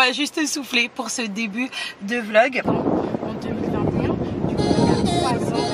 va juste souffler pour ce début de vlog. En 2021, du coup, il y a 3 ans.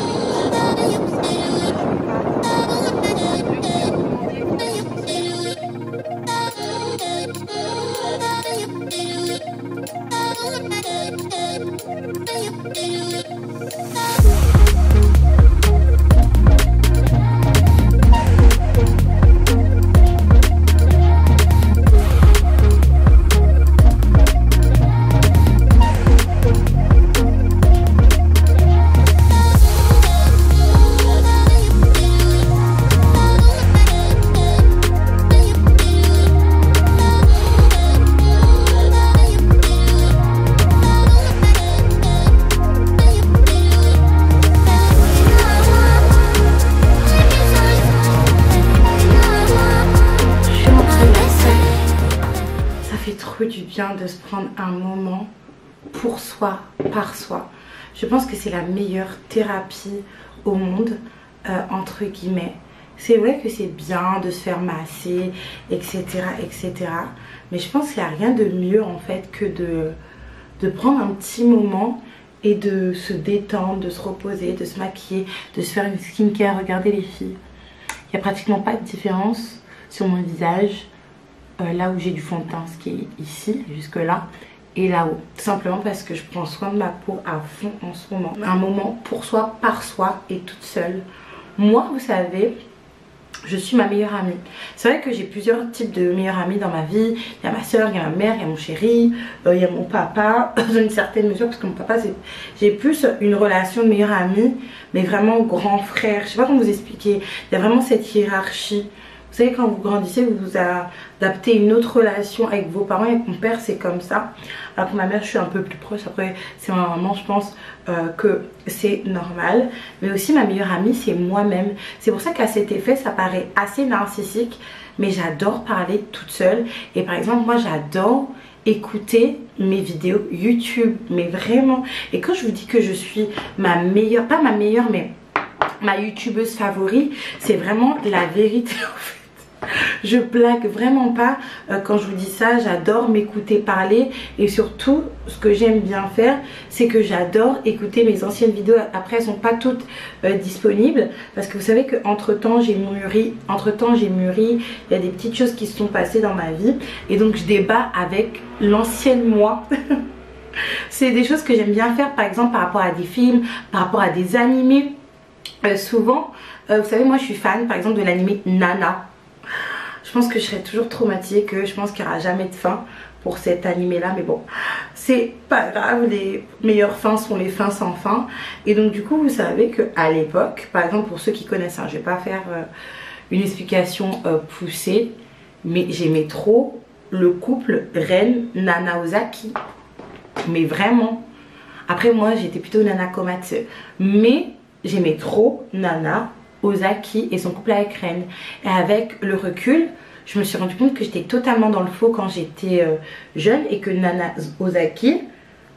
Du bien de se prendre un moment pour soi, par soi. Je pense que c'est la meilleure thérapie au monde, entre guillemets. C'est vrai que c'est bien de se faire masser, etc., etc. Mais je pense qu'il n'y a rien de mieux en fait que de prendre un petit moment et de se détendre, de se reposer, de se maquiller, de se faire une skincare. Regardez les filles, il n'y a pratiquement pas de différence sur mon visage. Là où j'ai du fond de teint, ce qui est ici, jusque là, et là-haut. Tout simplement parce que je prends soin de ma peau à fond en ce moment. Un moment pour soi, par soi et toute seule. Moi, vous savez, je suis ma meilleure amie. C'est vrai que j'ai plusieurs types de meilleures amies dans ma vie. Il y a ma soeur, il y a ma mère, il y a mon chéri, il y a mon papa, dans une certaine mesure, parce que mon papa, j'ai plus une relation de meilleure amie, mais vraiment grand frère. Je sais pas comment vous expliquer. Il y a vraiment cette hiérarchie. Vous savez, quand vous grandissez, vous vous adaptez une autre relation avec vos parents. Avec mon père, c'est comme ça. Alors que ma mère, je suis un peu plus proche. Après, c'est ma maman, je pense que c'est normal. Mais aussi, ma meilleure amie, c'est moi-même. C'est pour ça qu'à cet effet, ça paraît assez narcissique. Mais j'adore parler toute seule. Et par exemple, moi, j'adore écouter mes vidéos YouTube. Mais vraiment. Et quand je vous dis que je suis ma meilleure, pas ma meilleure, mais ma youtubeuse favorite, c'est vraiment la vérité en fait. Je blague vraiment pas quand je vous dis ça. J'adore m'écouter parler et surtout ce que j'aime bien faire, c'est que j'adore écouter mes anciennes vidéos. Après, elles sont pas toutes disponibles parce que vous savez que entre temps j'ai mûri, il y a des petites choses qui se sont passées dans ma vie et donc je débat avec l'ancienne moi. C'est des choses que j'aime bien faire, par exemple par rapport à des films, par rapport à des animés. Souvent, vous savez, moi je suis fan par exemple de l'animé Nana. Je pense que je serai toujours traumatisée, que je pense qu'il n'y aura jamais de fin pour cet animé là, mais bon, c'est pas grave, les meilleures fins sont les fins sans fin. Et donc du coup vous savez qu'à l'époque, par exemple pour ceux qui connaissent, hein, je vais pas faire une explication poussée, mais j'aimais trop le couple Ren Nana Ozaki, mais vraiment. Après moi j'étais plutôt Nana Komatsu, mais j'aimais trop Nana Ozaki et son couple avec Ren. Et avec le recul, je me suis rendu compte que j'étais totalement dans le faux quand j'étais jeune et que Nana Ozaki,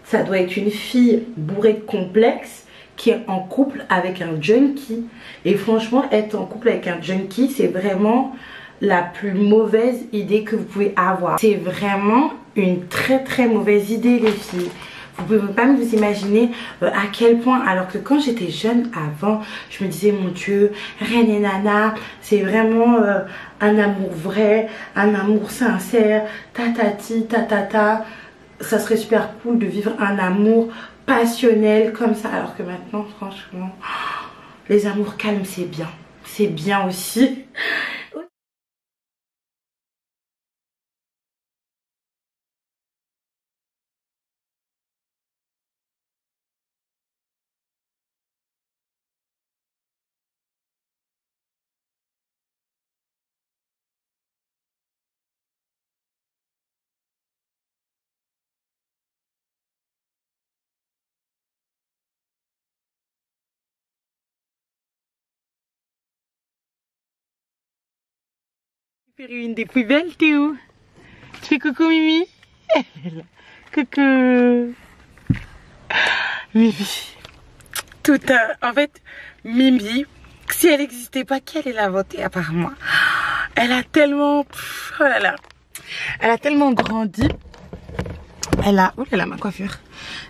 ça doit être une fille bourrée de complexes qui est en couple avec un junkie. Et franchement, être en couple avec un junkie, c'est vraiment la plus mauvaise idée que vous pouvez avoir. C'est vraiment une très très mauvaise idée les filles. Vous pouvez même pas vous imaginer à quel point, alors que quand j'étais jeune avant, je me disais mon Dieu, Ren et Nana, c'est vraiment un amour vrai, un amour sincère, tatati, tatata. Ça serait super cool de vivre un amour passionnel comme ça. Alors que maintenant, franchement, les amours calmes, c'est bien aussi. Une des plus belles, Théo. Tu fais coucou Mimi. Coucou Mimi. En fait, Mimi, si elle n'existait pas, qui allait l'inventer à part moi? Elle a tellement, oh là là, elle a tellement grandi Elle a, oh là là, ma coiffure.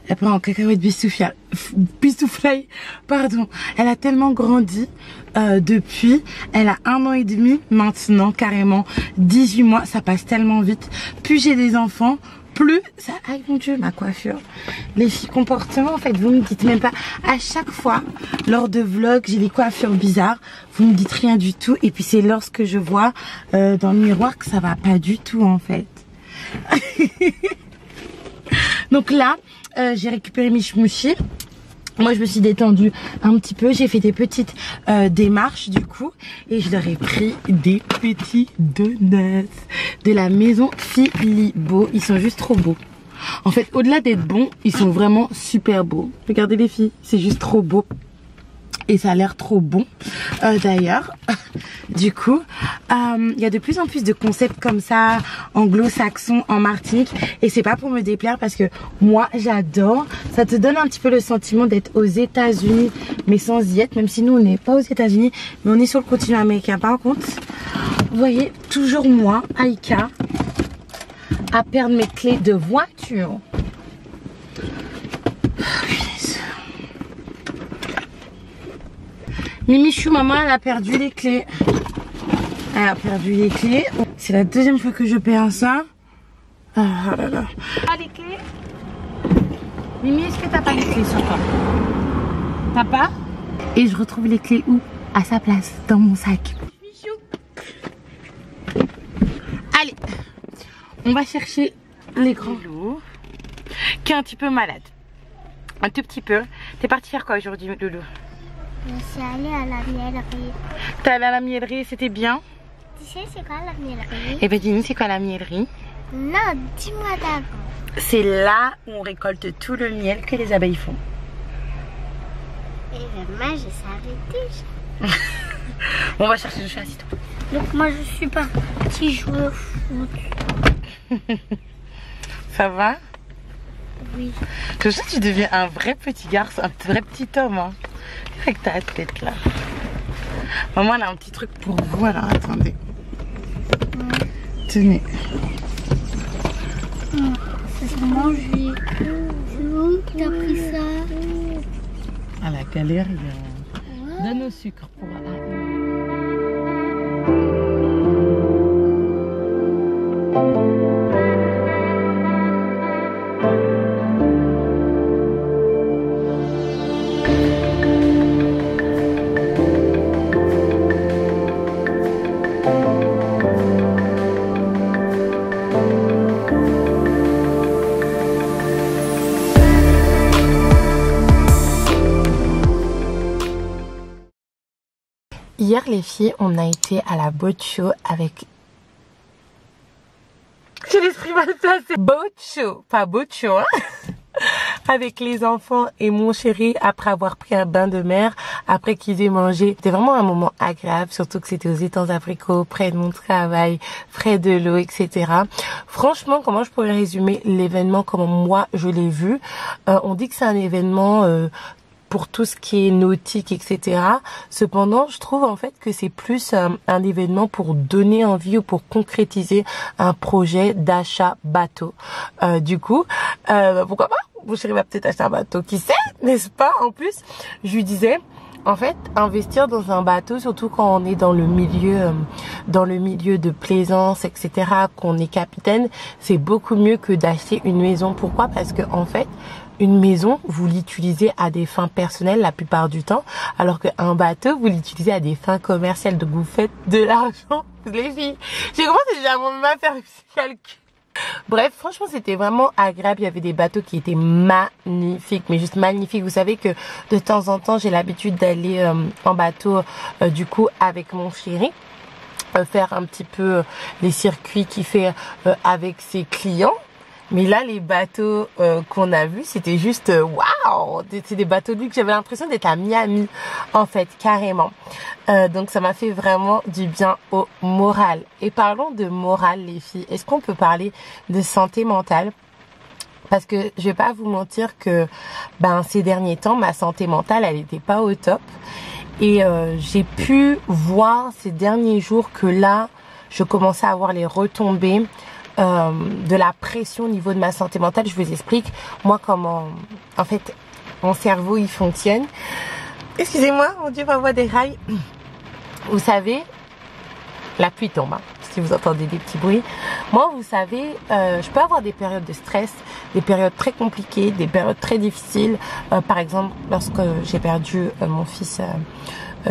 Elle prend en cacahuète bistouflaille, pardon. Elle a tellement grandi depuis. Elle a 1 an et demi maintenant, carrément 18 mois. Ça passe tellement vite. Plus j'ai des enfants, plus ça. Aïe mon Dieu, ma coiffure. Les filles, comportement, en fait, vous me dites même pas. À chaque fois, lors de vlogs, j'ai les coiffures bizarres. Vous me dites rien du tout. Et puis c'est lorsque je vois dans le miroir que ça va pas du tout, en fait. Donc là, j'ai récupéré mes chmouchis. Moi, je me suis détendue un petit peu. J'ai fait des petites démarches du coup. Et je leur ai pris des petits donuts de la maison Philibo. Ils sont juste trop beaux. En fait, au-delà d'être bons, ils sont vraiment super beaux. Regardez les filles, c'est juste trop beau. Et ça a l'air trop bon d'ailleurs. Du coup, il y a de plus en plus de concepts comme ça, anglo-saxons, en Martinique. Et c'est pas pour me déplaire parce que moi j'adore. Ça te donne un petit peu le sentiment d'être aux États-Unis, mais sans y être. Même si nous on n'est pas aux États-Unis, mais on est sur le continent américain. Par contre, vous voyez, toujours moi, Aïka, à perdre mes clés de voiture. Mimichou, maman, elle a perdu les clés. Elle a perdu les clés. C'est la deuxième fois que je perds ça. Ah là là. Ah, les clés. Mimi, est-ce que t'as pas les clés sur toi? T'as pas? Et je retrouve les clés où? À sa place, dans mon sac. Michou. Allez, on va chercher l'écran loulou, qui est un petit peu malade. Un tout petit peu. T'es parti faire quoi aujourd'hui, Loulou? Je suis allée à la miellerie. T'es allée à la miellerie, c'était bien? Tu sais c'est quoi la miellerie? Eh ben dis-nous, c'est quoi la miellerie? Non, dis-moi d'abord. C'est là où on récolte tout le miel que les abeilles font. Et moi je savais déjà. On va chercher le chat, assis-toi. Donc moi je suis partie jouer au foot. Ça va? Oui. Comme ça tu deviens un vrai petit garçon, un vrai petit homme. Hein. Avec ta tête là. Maman elle a un petit truc pour vous, alors attendez. Tenez. C'est manger. Où t'as pris ça? À la galerie. Donne au sucre pour. Hier les filles, on a été à la boat show avec... J'ai l'esprit mal placé. Boat show, pas boat show, hein. Avec les enfants et mon chéri après avoir pris un bain de mer, après qu'ils aient mangé. C'était vraiment un moment agréable, surtout que c'était aux étangs africains, près de mon travail, près de l'eau, etc. Franchement, comment je pourrais résumer l'événement, comment moi je l'ai vu? On dit que c'est un événement... pour tout ce qui est nautique, etc. Cependant, je trouve en fait que c'est plus un événement pour donner envie ou pour concrétiser un projet d'achat bateau. Du coup, pourquoi pas? Mon chéri va peut-être acheter un bateau, qui sait, n'est-ce pas? En plus, je lui disais, en fait, investir dans un bateau, surtout quand on est dans le milieu de plaisance, etc., qu'on est capitaine, c'est beaucoup mieux que d'acheter une maison. Pourquoi? Parce que en fait, une maison, vous l'utilisez à des fins personnelles la plupart du temps, alors qu'un bateau, vous l'utilisez à des fins commerciales. Donc vous faites de l'argent, les filles. J'ai commencé déjà à faire ce calcul. Bref, franchement, c'était vraiment agréable. Il y avait des bateaux qui étaient magnifiques, mais juste magnifiques. Vous savez que de temps en temps, j'ai l'habitude d'aller en bateau, du coup, avec mon chéri. Faire un petit peu les circuits qu'il fait avec ses clients. Mais là, les bateaux qu'on a vus, c'était juste waouh! C'est des bateaux de luxe. J'avais l'impression d'être à Miami, en fait, carrément. Donc, ça m'a fait vraiment du bien au moral. Et parlons de morale, les filles. Est-ce qu'on peut parler de santé mentale? Parce que je vais pas vous mentir que ces derniers temps, ma santé mentale, elle était pas au top. Et j'ai pu voir ces derniers jours que là, je commençais à avoir les retombées de la pression au niveau de ma santé mentale. Je vous explique moi comment en fait mon cerveau il fonctionne. Excusez-moi, mon Dieu, ma voix déraille. Vous savez, la pluie tombe, hein, si vous entendez des petits bruits. Moi, vous savez, je peux avoir des périodes de stress, des périodes très compliquées, des périodes très difficiles. Par exemple, lorsque j'ai perdu mon fils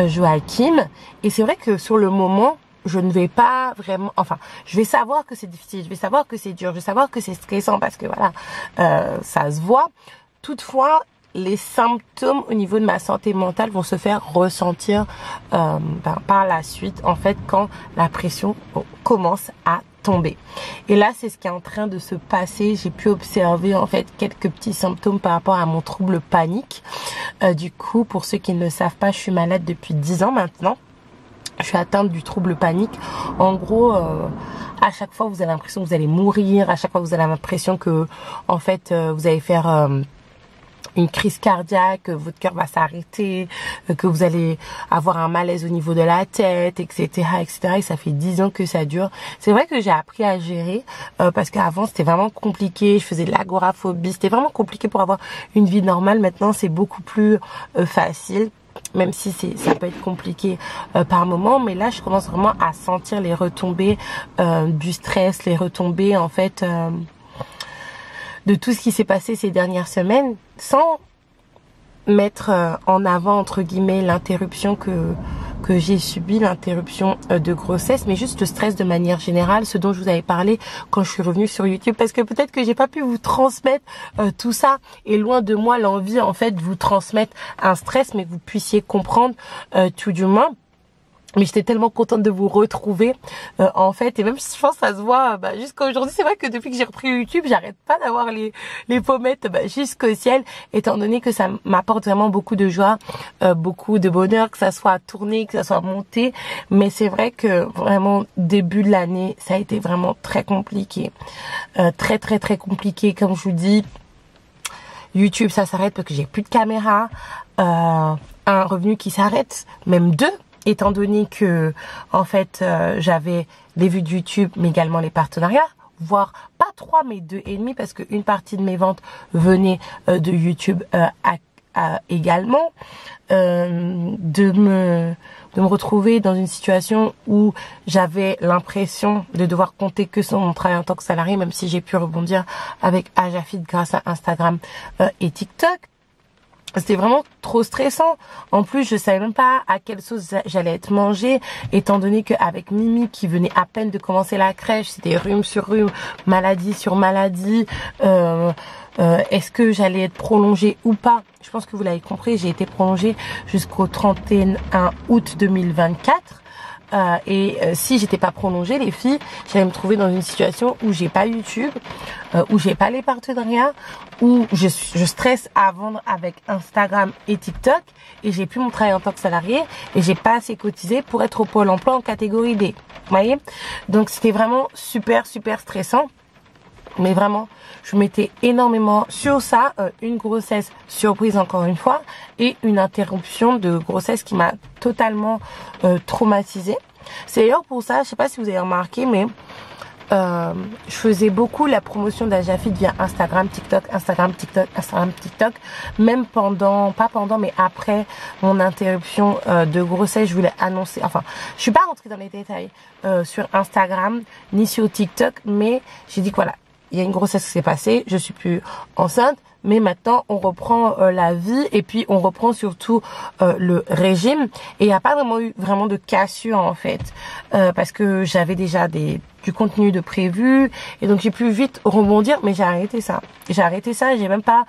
Joachim. Et c'est vrai que sur le moment, je ne vais pas vraiment... Enfin, je vais savoir que c'est difficile, je vais savoir que c'est dur, je vais savoir que c'est stressant parce que voilà, ça se voit. Toutefois, les symptômes au niveau de ma santé mentale vont se faire ressentir par la suite, en fait, quand la pression commence à tomber. Et là, c'est ce qui est en train de se passer. J'ai pu observer, en fait, quelques petits symptômes par rapport à mon trouble panique. Du coup, pour ceux qui ne le savent pas, je suis malade depuis 10 ans maintenant. Je suis atteinte du trouble panique. En gros... à chaque fois, vous avez l'impression que vous allez mourir. À chaque fois, vous avez l'impression que, en fait, vous allez faire une crise cardiaque, votre cœur va s'arrêter, que vous allez avoir un malaise au niveau de la tête, etc., etc. Et ça fait 10 ans que ça dure. C'est vrai que j'ai appris à gérer parce qu'avant, c'était vraiment compliqué. Je faisais de l'agoraphobie. C'était vraiment compliqué pour avoir une vie normale. Maintenant, c'est beaucoup plus facile. Même si ça peut être compliqué par moment, mais là je commence vraiment à sentir les retombées du stress, les retombées en fait de tout ce qui s'est passé ces dernières semaines, sans mettre en avant entre guillemets l'interruption que j'ai subi, l'interruption de grossesse, mais juste le stress de manière générale, ce dont je vous avais parlé quand je suis revenue sur YouTube, parce que peut-être que j'ai pas pu vous transmettre tout ça, et loin de moi l'envie en fait de vous transmettre un stress, mais que vous puissiez comprendre tout du moins. Mais j'étais tellement contente de vous retrouver en fait, et même si je pense que ça se voit jusqu'à aujourd'hui. C'est vrai que depuis que j'ai repris YouTube, j'arrête pas d'avoir les pommettes jusqu'au ciel, étant donné que ça m'apporte vraiment beaucoup de joie, beaucoup de bonheur, que ça soit tourné, que ça soit monté. Mais c'est vrai que vraiment début de l'année, ça a été vraiment très compliqué, très compliqué. Comme je vous dis, YouTube ça s'arrête parce que j'ai plus de caméra, un revenu qui s'arrête, même deux. Étant donné que, en fait, j'avais des vues de YouTube, mais également les partenariats, voire pas 3, mais 2,5, parce qu'une partie de mes ventes venait de YouTube également. De me retrouver dans une situation où j'avais l'impression de devoir compter que sur mon travail en tant que salarié, même si j'ai pu rebondir avec Ajafit grâce à Instagram et TikTok. C'était vraiment trop stressant. En plus, je savais même pas à quelle sauce j'allais être mangée, étant donné qu'avec Mimi qui venait à peine de commencer la crèche, c'était rhume sur rhume, maladie sur maladie. Est-ce que j'allais être prolongée ou pas? Je pense que vous l'avez compris, j'ai été prolongée jusqu'au 31 août 2024. Si j'étais pas prolongée, les filles, j'allais me trouver dans une situation où j'ai pas YouTube, où j'ai pas les partenariats, où je stresse à vendre avec Instagram et TikTok, et j'ai plus mon travail en tant que salarié, et j'ai pas assez cotisé pour être au Pôle emploi en catégorie D. Vous voyez? Donc c'était vraiment super stressant. Mais vraiment, je mettais énormément sur ça, une grossesse surprise encore une fois, et une interruption de grossesse qui m'a totalement traumatisée. C'est d'ailleurs pour ça, je sais pas si vous avez remarqué, mais je faisais beaucoup la promotion d'Ajafit via Instagram, TikTok, même mais après mon interruption de grossesse, je voulais annoncer, enfin, je suis pas rentrée dans les détails sur Instagram, ni sur TikTok, mais j'ai dit que voilà, il y a une grossesse qui s'est passée, je suis plus enceinte, mais maintenant on reprend la vie, et puis on reprend surtout le régime, et il n'y a pas vraiment de cassure en fait, parce que j'avais déjà du contenu de prévu, et donc j'ai pu vite rebondir, mais j'ai arrêté ça, j'ai même pas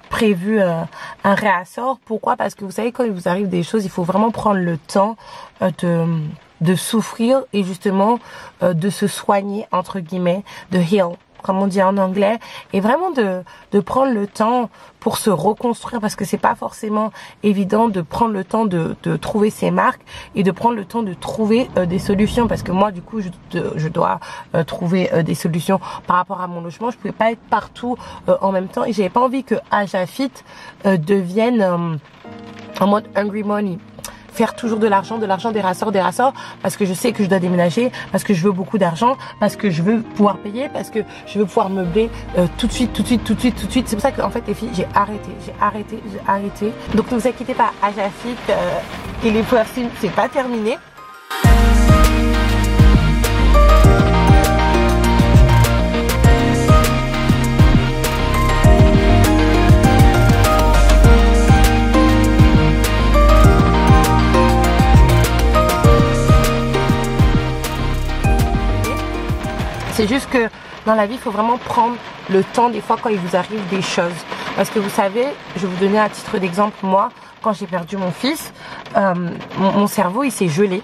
prévu un réassort. Pourquoi? Parce que vous savez, quand il vous arrive des choses, il faut vraiment prendre le temps de souffrir, et justement de se soigner, entre guillemets, de heal, comme on dit en anglais, et vraiment de prendre le temps pour se reconstruire, parce que c'est pas forcément évident de prendre le temps de trouver ses marques, et de prendre le temps de trouver des solutions, parce que moi du coup je dois trouver des solutions par rapport à mon logement. Je pouvais pas être partout en même temps, et j'avais pas envie que Ajafit devienne en mode hungry money. faire toujours de l'argent, des rassorts, parce que je sais que je dois déménager, parce que je veux beaucoup d'argent, parce que je veux pouvoir payer, parce que je veux pouvoir meubler tout de suite. C'est pour ça qu'en fait les filles, j'ai arrêté. Donc ne vous inquiétez pas, Ajafit et les piercings, c'est pas terminé. C'est juste que dans la vie, il faut vraiment prendre le temps des fois quand il vous arrive des choses. Parce que vous savez, je vais vous donner à titre d'exemple, moi, quand j'ai perdu mon fils, mon cerveau, il s'est gelé.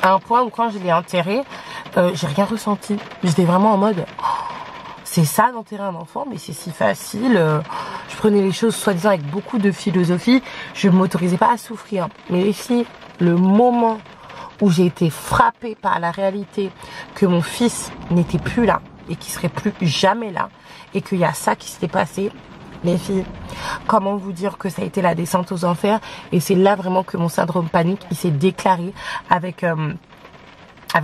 À un point où quand je l'ai enterré, j'ai rien ressenti. J'étais vraiment en mode, oh, c'est ça d'enterrer un enfant, mais c'est si facile. Je prenais les choses soi-disant avec beaucoup de philosophie. Je ne m'autorisais pas à souffrir. Mais les filles, le moment où j'ai été frappée par la réalité que mon fils n'était plus là et qu'il serait plus jamais là et qu'il y a ça qui s'était passé, les filles, comment vous dire que ça a été la descente aux enfers. Et c'est là vraiment que mon syndrome panique, il s'est déclaré avec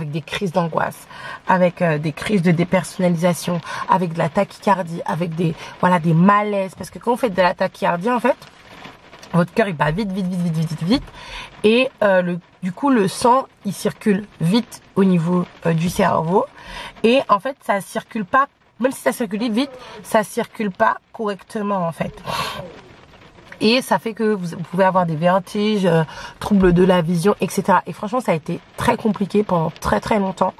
des crises d'angoisse, avec des crises de dépersonnalisation, avec de la tachycardie, avec des malaises. Parce que quand vous faites de la tachycardie, en fait, votre cœur il bat vite et du coup le sang il circule vite au niveau du cerveau et en fait ça circule pas, même si ça circule vite, ça circule pas correctement en fait. Et ça fait que vous pouvez avoir des vertiges, troubles de la vision, etc. Et franchement, ça a été très compliqué pendant très longtemps.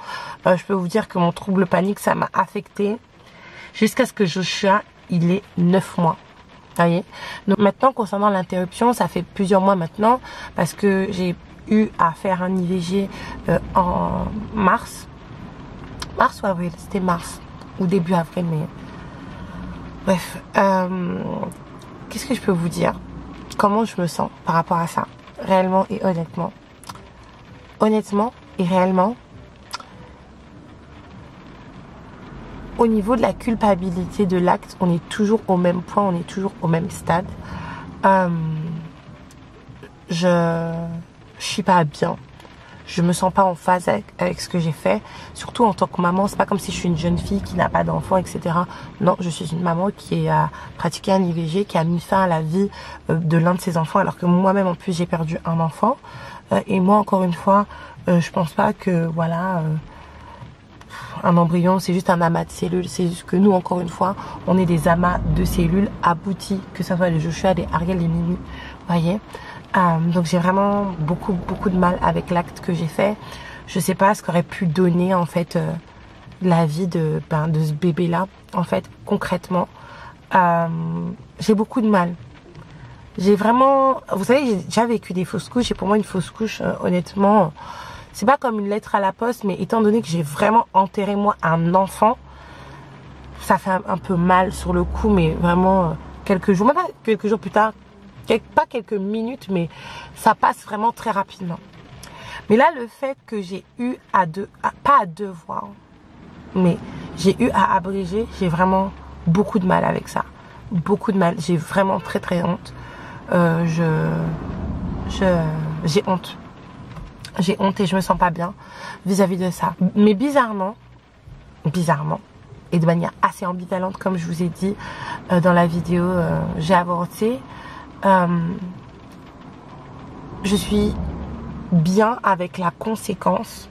Je peux vous dire que mon trouble panique, ça m'a affecté jusqu'à ce que Joshua, il ait 9 mois. Vous voyez? Donc maintenant, concernant l'interruption, ça fait plusieurs mois maintenant, parce que j'ai eu à faire un IVG en mars. Mars ou avril? C'était mars. Ou début avril, mais... Bref. Qu'est-ce que je peux vous dire? Comment je me sens par rapport à ça? Réellement et honnêtement. Honnêtement et réellement. Au niveau de la culpabilité de l'acte, on est toujours au même point, on est toujours au même stade. Je suis pas bien. Je me sens pas en phase avec ce que j'ai fait. Surtout en tant que maman, c'est pas comme si je suis une jeune fille qui n'a pas d'enfant, etc. Non, je suis une maman qui a pratiqué un IVG, qui a mis fin à la vie de l'un de ses enfants, alors que moi-même en plus j'ai perdu un enfant. Et moi encore une fois, je pense pas que voilà... un embryon, c'est juste un amas de cellules. C'est juste que nous, encore une fois, on est des amas de cellules aboutis, que ce soit les Joshua, les Ariel, les Mimi. Vous voyez? Donc j'ai vraiment beaucoup de mal avec l'acte que j'ai fait. Je sais pas ce qu'aurait pu donner en fait la vie de ce bébé là. En fait, concrètement, j'ai beaucoup de mal. J'ai vraiment, vous savez, j'ai déjà vécu des fausses couches et pour moi une fausse couche, honnêtement, c'est pas comme une lettre à la poste, mais étant donné que j'ai vraiment enterré moi un enfant, ça fait un peu mal sur le coup, mais vraiment quelques jours, même pas quelques jours plus tard, pas quelques minutes, mais ça passe vraiment très rapidement. Mais là, le fait que j'ai eu pas à devoir, mais j'ai eu à abréger, j'ai vraiment beaucoup de mal avec ça. Beaucoup de mal. J'ai vraiment très honte. J'ai honte. J'ai honte et je me sens pas bien vis-à-vis de ça. Mais bizarrement, et de manière assez ambivalente, comme je vous ai dit dans la vidéo, j'ai avorté. Je suis bien avec la conséquence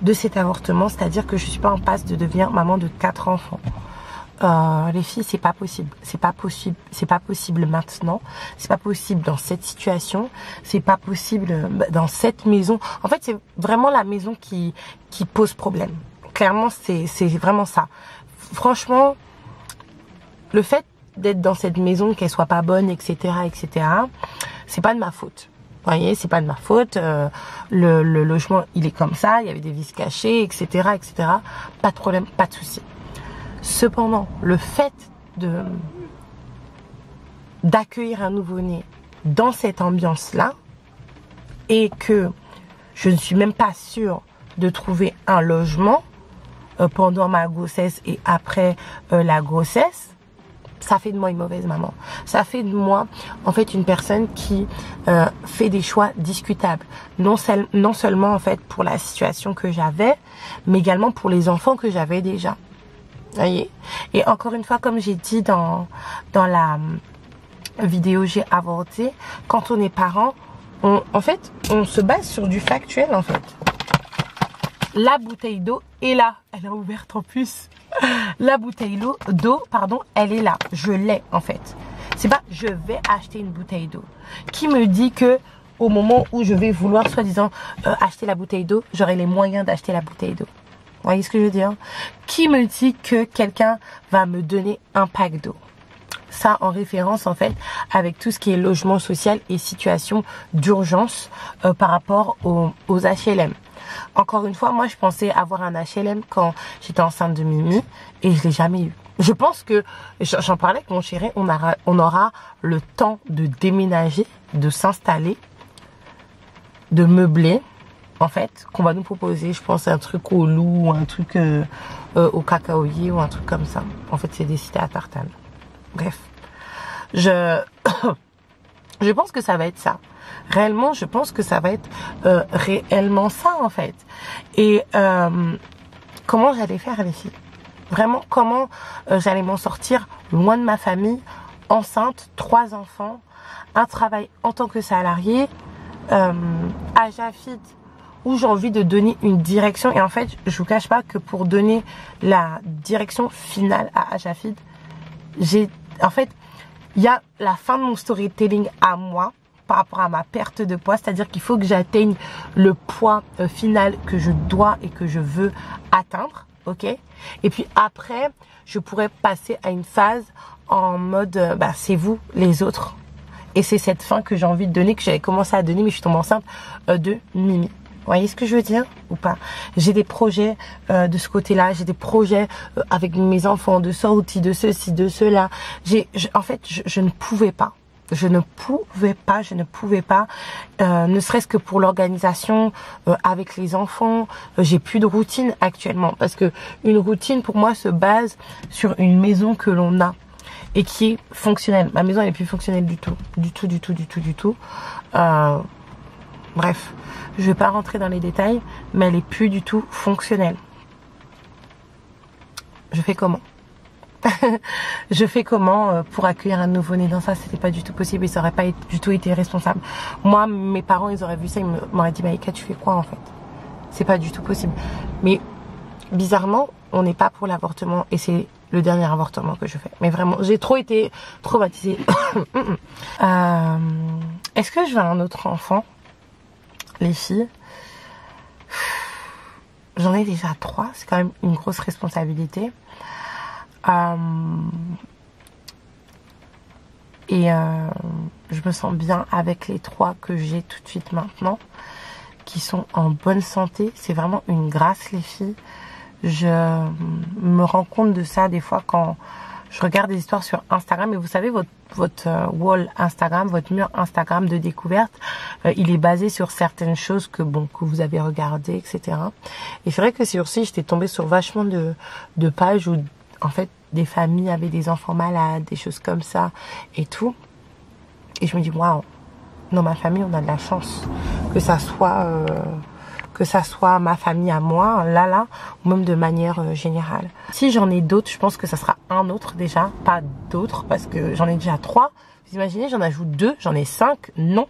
de cet avortement, c'est-à-dire que je suis pas en passe de devenir maman de 4 enfants. Les filles, c'est pas possible. C'est pas possible maintenant. C'est pas possible dans cette situation. C'est pas possible dans cette maison. En fait, c'est vraiment la maison qui pose problème. Clairement, c'est vraiment ça. Franchement, le fait d'être dans cette maison, qu'elle soit pas bonne, etc., c'est pas de ma faute. Vous voyez, c'est pas de ma faute. Le logement, il est comme ça. Il y avait des vis cachées, etc., Pas de problème, pas de souci. Cependant, le fait d'accueillir un nouveau-né dans cette ambiance-là et que je ne suis même pas sûre de trouver un logement pendant ma grossesse et après la grossesse, ça fait de moi une mauvaise maman. Ça fait de moi, en fait, une personne qui fait des choix discutables. Non seulement, en fait, pour la situation que j'avais, mais également pour les enfants que j'avais déjà. Voyez. Et encore une fois, comme j'ai dit dans la vidéo J'ai avorté, quand on est parent, en fait, on se base sur du factuel, en fait. La bouteille d'eau est là. Elle est ouverte en plus. La bouteille d'eau, pardon, elle est là. Je l'ai, en fait. C'est pas je vais acheter une bouteille d'eau. Qui me dit que au moment où je vais vouloir, soi-disant, acheter la bouteille d'eau, j'aurai les moyens d'acheter la bouteille d'eau? Vous voyez ce que je veux dire? Qui me dit que quelqu'un va me donner un pack d'eau? Ça en référence en fait avec tout ce qui est logement social et situation d'urgence par rapport aux HLM. Encore une fois, moi je pensais avoir un HLM quand j'étais enceinte de Mimi et je l'ai jamais eu. Je pense que, j'en parlais avec mon chéri, on aura le temps de déménager, de s'installer, de meubler, en fait, qu'on va nous proposer, je pense, un truc au loup, ou un truc au cacaoyer, ou un truc comme ça. En fait, c'est des cités à tartane. Bref. Je pense que ça va être ça. Réellement, je pense que ça va être réellement ça, en fait. Et comment j'allais faire, les filles? Vraiment, comment j'allais m'en sortir loin de ma famille, enceinte, 3 enfants, un travail en tant que salarié, à Jafid, où j'ai envie de donner une direction. Et en fait, je vous cache pas que pour donner la direction finale à Ajafid, en fait, il y a la fin de mon storytelling à moi par rapport à ma perte de poids. C'est-à-dire qu'il faut que j'atteigne le poids final que je dois et que je veux atteindre. Ok? Et puis après, je pourrais passer à une phase en mode, c'est vous, les autres. Et c'est cette fin que j'ai envie de donner, que j'avais commencé à donner, mais je suis tombée enceinte de Mimi. Vous voyez ce que je veux dire ou pas? J'ai des projets de ce côté-là, j'ai des projets avec mes enfants, de sortie, de ceci, de cela. En fait, je ne pouvais pas. Je ne pouvais pas, ne serait-ce que pour l'organisation avec les enfants. J'ai plus de routine actuellement parce que une routine pour moi se base sur une maison que l'on a et qui est fonctionnelle. Ma maison elle est plus fonctionnelle du tout. Bref, je vais pas rentrer dans les détails, mais elle est plus du tout fonctionnelle. Je fais comment? Je fais comment pour accueillir un nouveau-né? Dans ça, c'était pas du tout possible et ça aurait pas du tout été responsable. Moi, mes parents, ils auraient vu ça, ils m'auraient dit, Maïka, tu fais quoi en fait? C'est pas du tout possible. Mais bizarrement, on n'est pas pour l'avortement et c'est le dernier avortement que je fais. Mais vraiment, j'ai trop été traumatisée. Est-ce que je veux un autre enfant? Les filles, j'en ai déjà 3, c'est quand même une grosse responsabilité. Je me sens bien avec les 3 que j'ai tout de suite maintenant, qui sont en bonne santé. C'est vraiment une grâce, les filles. Je me rends compte de ça des fois quand je regarde des histoires sur Instagram. Et vous savez, votre wall Instagram, votre mur Instagram de découverte, il est basé sur certaines choses que vous avez regardées, etc. Et c'est vrai que sur ci, j'étais tombée sur vachement de pages où, en fait, des familles avaient des enfants malades, des choses comme ça et tout. Et je me dis, waouh, dans ma famille, on a de la chance que ça soit ma famille à moi, là, ou même de manière générale. Si j'en ai d'autres, je pense que ça sera un autre déjà, pas d'autres, parce que j'en ai déjà 3. Vous imaginez, j'en ajoute 2, j'en ai 5. Non.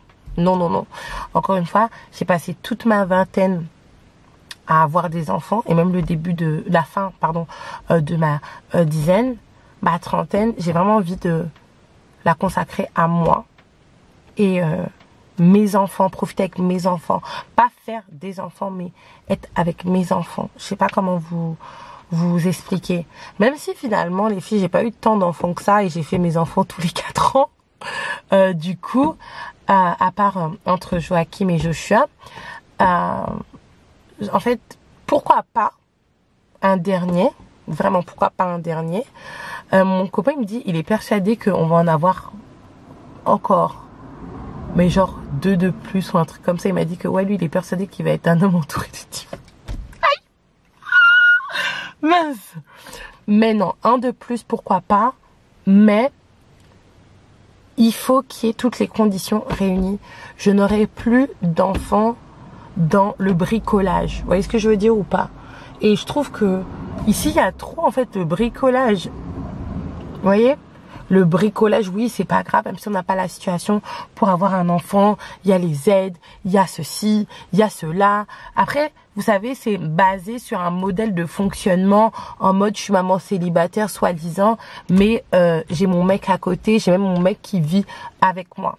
Encore une fois, j'ai passé toute ma vingtaine à avoir des enfants, et même le début de la fin, de ma dizaine, ma trentaine, j'ai vraiment envie de la consacrer à moi. Et mes enfants, profiter avec mes enfants, pas faire des enfants, mais être avec mes enfants. Je sais pas comment vous expliquer. Même si finalement, les filles, j'ai pas eu tant d'enfants que ça et j'ai fait mes enfants tous les 4 ans. Du coup, à part entre Joachim et Joshua, en fait, pourquoi pas un dernier? Vraiment, pourquoi pas un dernier? Mon copain il me dit, il est persuadé qu'on va en avoir encore. Mais genre 2 de plus ou un truc comme ça. Il m'a dit que ouais, lui, il est persuadé qu'il va être un homme entouré de types. Aïe! Mince! Mais non, un de plus, pourquoi pas? Mais il faut qu'il y ait toutes les conditions réunies. Je n'aurai plus d'enfants dans le bricolage. Vous voyez ce que je veux dire ou pas? Et je trouve que ici, il y a trop en fait de bricolage. Vous voyez? Le bricolage, oui, c'est pas grave, même si on n'a pas la situation pour avoir un enfant. Il y a les aides, il y a ceci, il y a cela. Après, vous savez, c'est basé sur un modèle de fonctionnement en mode je suis maman célibataire, soi-disant, mais j'ai mon mec à côté, j'ai même mon mec qui vit avec moi.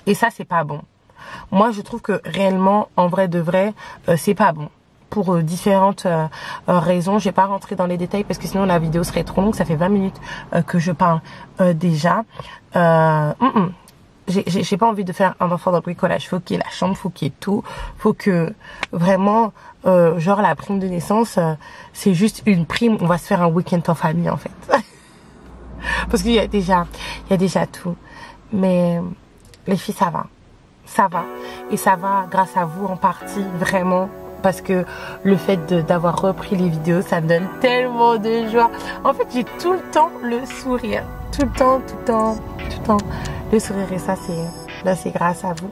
Et ça, c'est pas bon. Moi, je trouve que réellement, en vrai de vrai, c'est pas bon. Pour différentes raisons. Je vais pas rentrer dans les détails parce que sinon la vidéo serait trop longue. Ça fait 20 minutes que je parle déjà. J'ai pas envie de faire un enfant dans le bricolage. Faut qu'il y ait la chambre, faut qu'il y ait tout. Faut que vraiment, genre la prime de naissance, c'est juste une prime. On va se faire un week-end en famille en fait. Parce qu'il y a déjà tout. Mais les filles, ça va. Ça va. Et ça va grâce à vous en partie, vraiment. Parce que le fait d'avoir repris les vidéos, ça me donne tellement de joie. En fait, j'ai tout le temps le sourire. Tout le temps le sourire. Et ça, c'est grâce à vous.